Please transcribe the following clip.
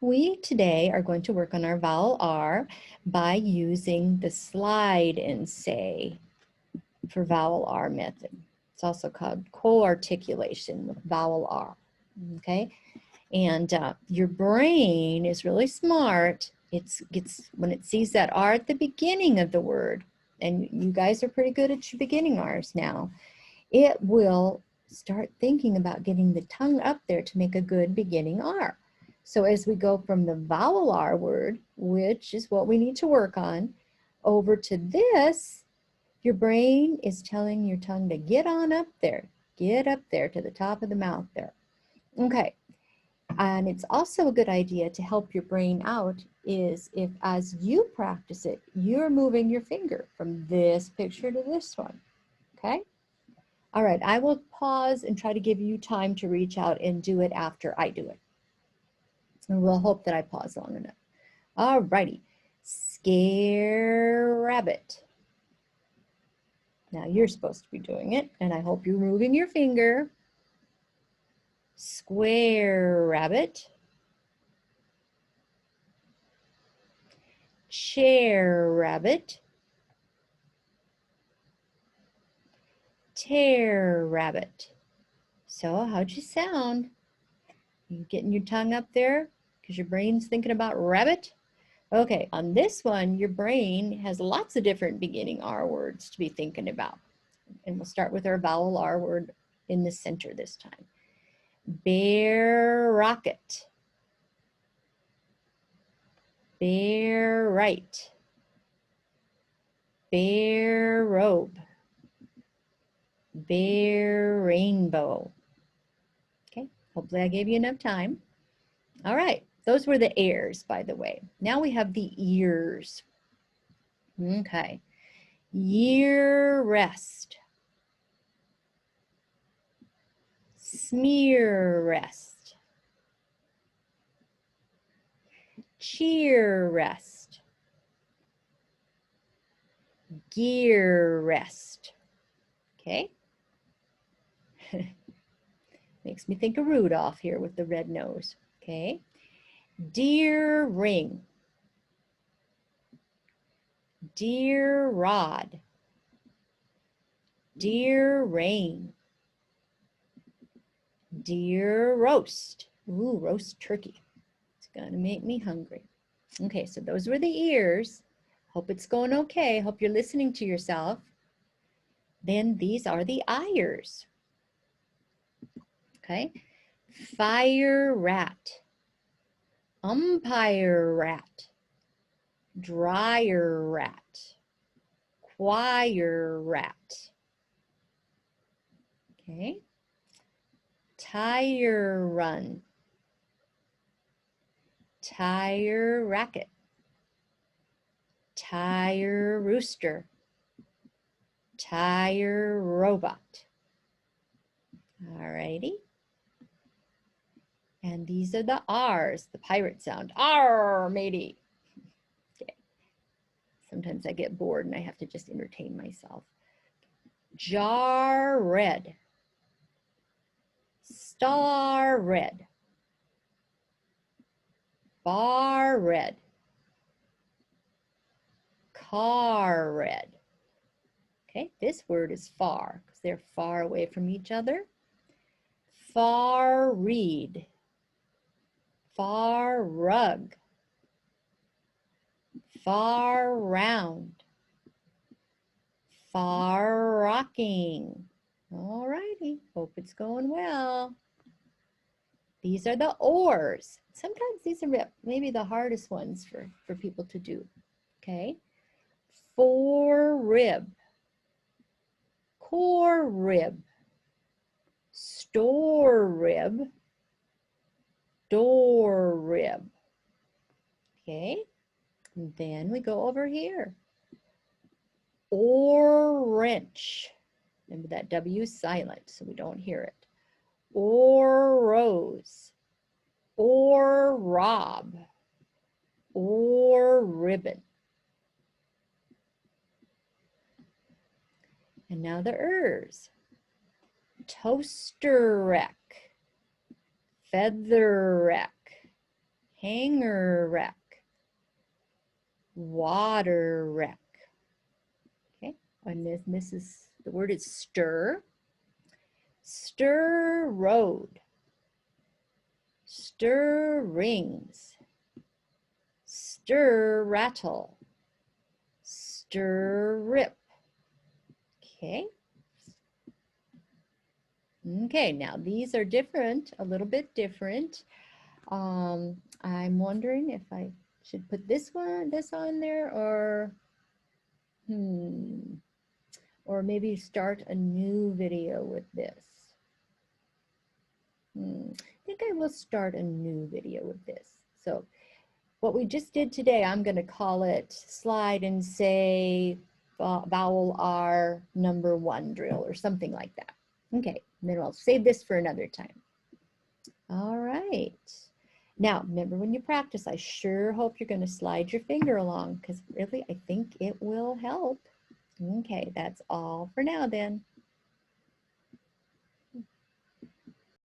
We today are going to work on our vowel R by using the slide and say for vowel R method. It's also called co-articulation with vowel R, okay? And your brain is really smart. When it sees that R at the beginning of the word, and you guys are pretty good at your beginning R's now, it will start thinking about getting the tongue up there to make a good beginning R. So as we go from the vowel R word, which is what we need to work on, over to this, your brain is telling your tongue to get on up there. Get up there to the top of the mouth there. Okay. And it's also a good idea to help your brain out is if as you practice it, you're moving your finger from this picture to this one. Okay? All right, I will pause and try to give you time to reach out and do it after I do it. And we'll hope that I pause long enough. All righty. Scare rabbit. Now you're supposed to be doing it, and I hope you're moving your finger. Square rabbit. Chair rabbit. Tear rabbit. So how'd you sound? You getting your tongue up there because your brain's thinking about rabbit? Okay, on this one, your brain has lots of different beginning R words to be thinking about. And we'll start with our vowel R word in the center this time. Bear rocket. Bear right. Bear robe. Bear rainbow. Okay, hopefully I gave you enough time. All right, those were the airs, by the way. Now we have the ears. Okay, year rest. Smear rest. Cheer rest. Gear rest. Okay. Makes me think of Rudolph here with the red nose. Okay. Deer ring. Deer rod. Deer rain. Deer roast. Ooh, roast turkey. It's gonna make me hungry. Okay, so those were the ears. Hope it's going okay. Hope you're listening to yourself. Then these are the ears. Okay. Fire rat. Umpire rat. Dryer rat. Choir rat. Okay. Tire run. Tire racket. Tire rooster. Tire robot. All righty. And these are the R's, the pirate sound. R, matey. Okay. Sometimes I get bored and I have to just entertain myself. Jar red. Star red. Bar red. Car red. Okay, this word is far because they're far away from each other. Far reed. Far rug. Far round. Far rocking. All righty, hope it's going well. These are the oars. Sometimes these are maybe the hardest ones for people to do. Okay. Fore rib. Core rib. Store rib. Door rib. Okay. And then we go over here. Or wrench. Remember that W is silent, so we don't hear it. Or rose. Or rob. Or ribbon. And now the ers. Toaster wreck. Feather wreck. hanger wreck, water wreck. Okay, and this is, the word is stir. Stir road, stir rings, stir rattle, stir rip. Okay. Okay, now these are different, a little bit different. I'm wondering if I should put this on there, or maybe start a new video with this. I think I will start a new video with this. So what we just did today, I'm going to call it slide and say vowel R #1 drill or something like that. Okay, and then I'll save this for another time. All right. Now, remember when you practice, I sure hope you're going to slide your finger along because really, I think it will help. Okay, that's all for now then.